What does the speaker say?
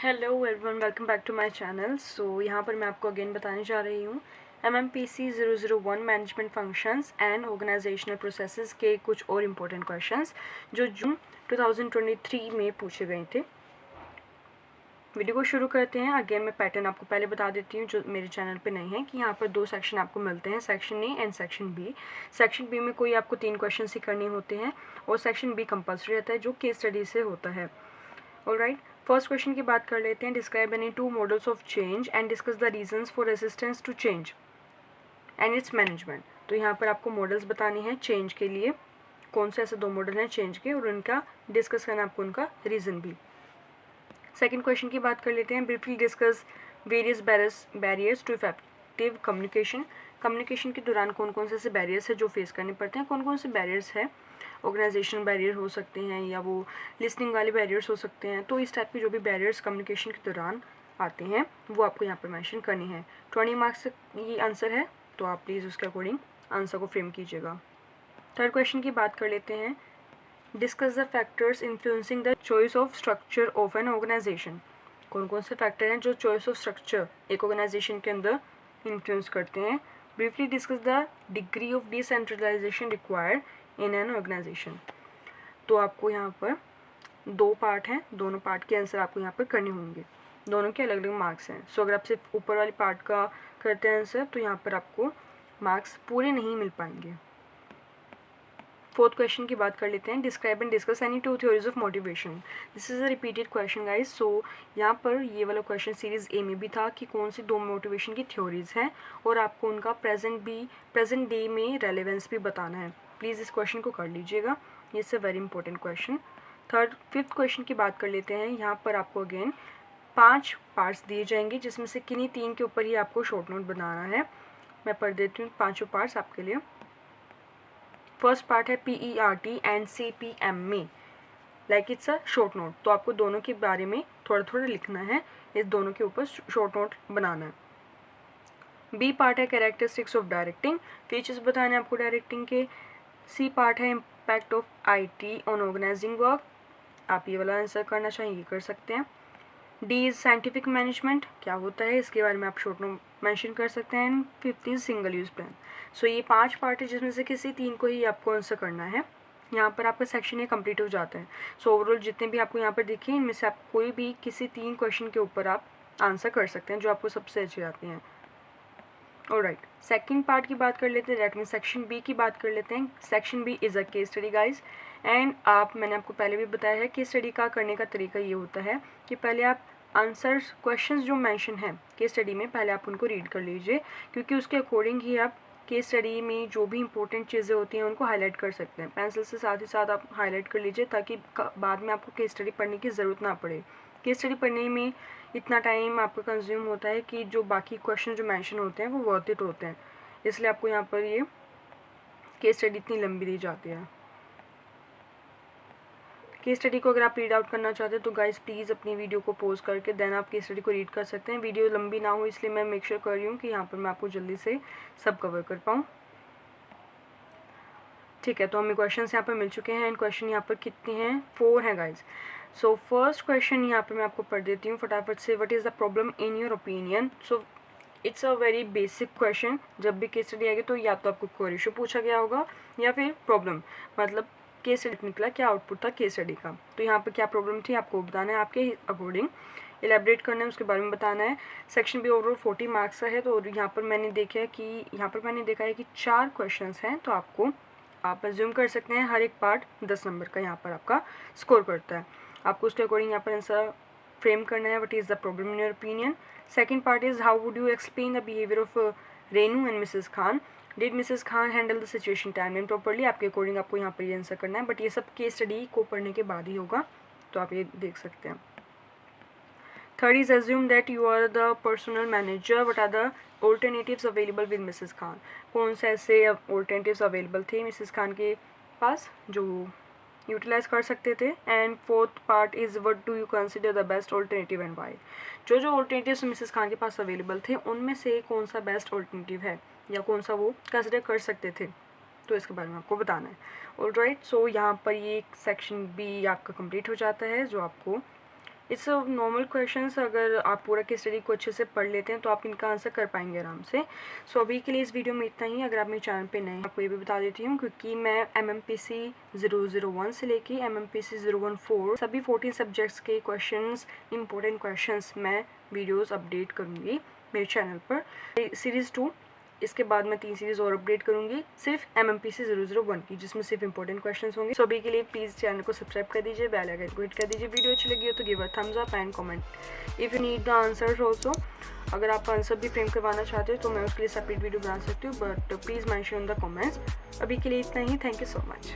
Hello everyone, welcome back to my channel. So यहाँ पर मैं आपको अगेन बताने जा रही हूँ MMPC 001 management functions and organisational processes के कुछ और इम्पोर्टेंट क्वेश्चंस जो जून 2023 में पूछे गए थे। वीडियो को शुरू करते हैं। अगेन मैं पैटर्न आपको पहले बता देती हूँ जो मेरे चैनल पे नहीं है, कि यहाँ पर दो सेक्शन आपको मिलते हैं, section A and section B. Section B में कोई आपको 3 क्वेश्चन ही करने होते हैं और सेक्शन बी कंपल्सरी रहता है जो केस स्टडी से होता है। ऑलराइट, फर्स्ट क्वेश्चन की बात कर लेते हैं। Describe any 2 models of change and discuss the reasons for resistance to change and its management. तो यहाँ पर आपको मॉडल्स बताने हैं चेंज के लिए, कौन से ऐसे 2 मॉडल हैं चेंज के, और उनका डिस्कस करना आपको उनका रीज़न भी। सेकेंड क्वेश्चन की बात कर लेते हैं। Briefly discuss various barriers to effective communication. Communication के दौरान कौन कौन से ऐसे बैरियर्स है जो फेस करने पड़ते हैं, कौन कौन से बैरियर्स है। ऑर्गेनाइजेशनल बैरियर हो सकते हैं या वो लिसनिंग वाले बैरियर्स हो सकते हैं। तो इस टाइप के जो भी बैरियर्स कम्युनिकेशन के दौरान आते हैं वो आपको यहाँ पर मेंशन करनी है। 20 मार्क्स ये आंसर है, तो आप प्लीज़ उसके अकॉर्डिंग आंसर को फ्रेम कीजिएगा। थर्ड क्वेश्चन की बात कर लेते हैं। Discuss the factors influencing the choice of structure of an organisation. कौन कौन से फैक्टर हैं जो चॉइस ऑफ स्ट्रक्चर एक ऑर्गेनाइजेशन के अंदर इन्फ्लुएंस करते हैं। Briefly discuss the degree of decentralisation required in an organisation. तो आपको यहाँ पर 2 पार्ट हैं, दोनों पार्ट के आंसर आपको यहाँ पर करने होंगे, दोनों के अलग अलग मार्क्स हैं। सो अगर आप सिर्फ ऊपर वाले पार्ट का करते हैं आंसर तो यहाँ पर आपको मार्क्स पूरे नहीं मिल पाएंगे। फोर्थ क्वेश्चन की बात कर लेते हैं। Describe and discuss any 2 theories of motivation. This is a repeated question guys. So यहाँ पर ये वाला क्वेश्चन सीरीज ए में भी था कि कौन सी 2 मोटिवेशन की थ्योरीज हैं और आपको उनका प्रेजेंट डे में रेलेवेंस भी बताना है। प्लीज़ इस क्वेश्चन को कर लीजिएगा, ये is a very important question. Fifth question की बात कर लेते हैं। यहाँ पर आपको अगेन 5 पार्ट्स दिए जाएंगे जिसमें से किन्हीं 3 के ऊपर ही आपको शॉर्ट नोट बनाना है। मैं पढ़ देती हूँ 5 पार्ट्स आपके लिए। फर्स्ट पार्ट है PERT एंड CPM में, like it's a short note. तो आपको दोनों के बारे में थोड़ा थोड़ा लिखना है, इस दोनों के ऊपर शॉर्ट नोट बनाना है। B पार्ट है कैरेक्टरिस्टिक्स ऑफ डायरेक्टिंग, फीचर्स बताने आपको डायरेक्टिंग के। C पार्ट है impact of IT on organising work. आप ये वाला आंसर करना चाहें ये कर सकते हैं। D इज साइंटिफिक मैनेजमेंट, क्या होता है इसके बारे में आप शॉर्ट नोट मेंशन कर सकते हैं। And 5th is single use plan. So ये 5 पार्ट है जिसमें से किसी 3 को ही आपको आंसर करना है। यहाँ पर आपका सेक्शन ये कंप्लीट हो जाता है। सो ओवरऑल जितने भी आपको यहाँ पर दिखे इनमें से आप कोई भी किसी 3 क्वेश्चन के ऊपर आप आंसर कर सकते हैं जो आपको सबसे अच्छे आते हैं। ऑलराइट, सेकंड पार्ट की बात कर लेते हैं, दैट मीन सेक्शन बी की बात कर लेते हैं। Section B is a case study guys. And मैंने आपको पहले भी बताया है केस स्टडी का करने का तरीका ये होता है कि पहले आप आंसर्स क्वेश्चंस जो मेंशन हैं केस स्टडी में पहले आप उनको रीड कर लीजिए, क्योंकि उसके अकॉर्डिंग ही आप केस स्टडी में जो भी इंपॉर्टेंट चीज़ें होती हैं उनको हाईलाइट कर सकते हैं। पेंसिल से साथ ही साथ आप हाईलाइट कर लीजिए ताकि बाद में आपको केस स्टडी पढ़ने की ज़रूरत ना पड़े। केस स्टडी पढ़ने में इतना टाइम आपका कंज्यूम होता है कि जो बाकी क्वेश्चन जो मेंशन होते हैं वो वर्थ इट होते हैं, इसलिए आपको यहाँ पर ये केस स्टडी इतनी लंबी दी जाती है। केस स्टडी को अगर आप रीड आउट करना चाहते हैं तो गाइस प्लीज़ अपनी वीडियो को पॉज करके देन आप केस स्टडी को रीड कर सकते हैं। वीडियो लंबी ना हो इसलिए मैं मेक श्योर कर रही हूँ कि यहाँ पर मैं आपको जल्दी से सब कवर कर पाऊँ। ठीक है, तो हमें क्वेश्चन यहाँ पर मिल चुके हैं। एंड क्वेश्चन यहाँ पर कितने हैं, 4 हैं गाइज। सो फर्स्ट क्वेश्चन यहाँ पर मैं आपको पढ़ देती हूँ फटाफट से। What is the problem in your opinion. So it's a very basic question. जब भी केस स्टडी आएगी तो या तो आपको क्वेरी इशू पूछा गया होगा या फिर प्रॉब्लम, मतलब केस स्टडी निकला क्या आउटपुट था केस स्टडी का। तो यहाँ पर क्या प्रॉब्लम थी आपको बताना है, आपके अकॉर्डिंग एलेबरेट करना है, उसके बारे में बताना है। सेक्शन बी ओवरऑल 40 मार्क्स का है। तो यहाँ पर मैंने देखा है कि 4 क्वेश्चन हैं, तो आप अज्यूम कर सकते हैं हर एक पार्ट 10 नंबर का यहाँ पर आपका स्कोर करता है। आपको उसके अकॉर्डिंग यहाँ पर आंसर फ्रेम करना है। What is the problem in your opinion. Second part is how would you explain the behaviour of Renu and Mrs Khan. Did Mrs Khan handle the situation time and properly. आपके according आपको यहाँ पर ये answer करना है, but ये सब केस स्टडी को पढ़ने के बाद ही होगा, तो आप ये देख सकते हैं। Third is assume that you are the personal manager. What are the alternatives available with Mrs. Khan? कौन से ऐसे alternatives available थे मिसेस खान के पास जो यूटिलाइज कर सकते थे। And fourth part is what do you consider the best alternative and why. जो ऑल्टरनेटिव्स मिसेस खान के पास अवेलेबल थे उनमें से कौन सा बेस्ट ऑल्टरनेटिव है या कौन सा वो कंसिडर कर सकते थे, तो इसके बारे में आपको बताना है। ऑलराइट, सो यहाँ पर ये सेक्शन बी आपका कंप्लीट हो जाता है जो आपको इट्स नॉर्मल क्वेश्चंस। अगर आप पूरा केस स्टडी को अच्छे से पढ़ लेते हैं तो आप इनका आंसर कर पाएंगे आराम से। सो अभी के लिए इस वीडियो में इतना ही। अगर आप मेरे चैनल पे नए हैं, आपको ये भी बता देती हूँ क्योंकि मैं MMPC 001 से लेके MMPC 014 सभी 14 सब्जेक्ट्स के क्वेश्चंस, इंपॉर्टेंट क्वेश्चंस मैं वीडियोज़ अपडेट करूँगी मेरे चैनल पर। सीरीज़ 2, इसके बाद मैं 3 सीरीज़ और अपडेट करूंगी सिर्फ MMPC 001 की, जिसमें सिर्फ इंपॉर्टेंट क्वेश्चंस होंगे। सो अभी के लिए प्लीज़ चैनल को सब्सक्राइब कर दीजिए, बेल आइकन को हिट कर दीजिए। वीडियो अच्छी लगी हो तो give a thumbs up and comment if you need the answers also. अगर आप आंसर भी फ्रेम करवाना चाहते हो तो मैं उसके लिए सेपरेट वीडियो बना सकती हूँ, but please mention in the comments. अभी के लिए इतना ही। Thank you so much.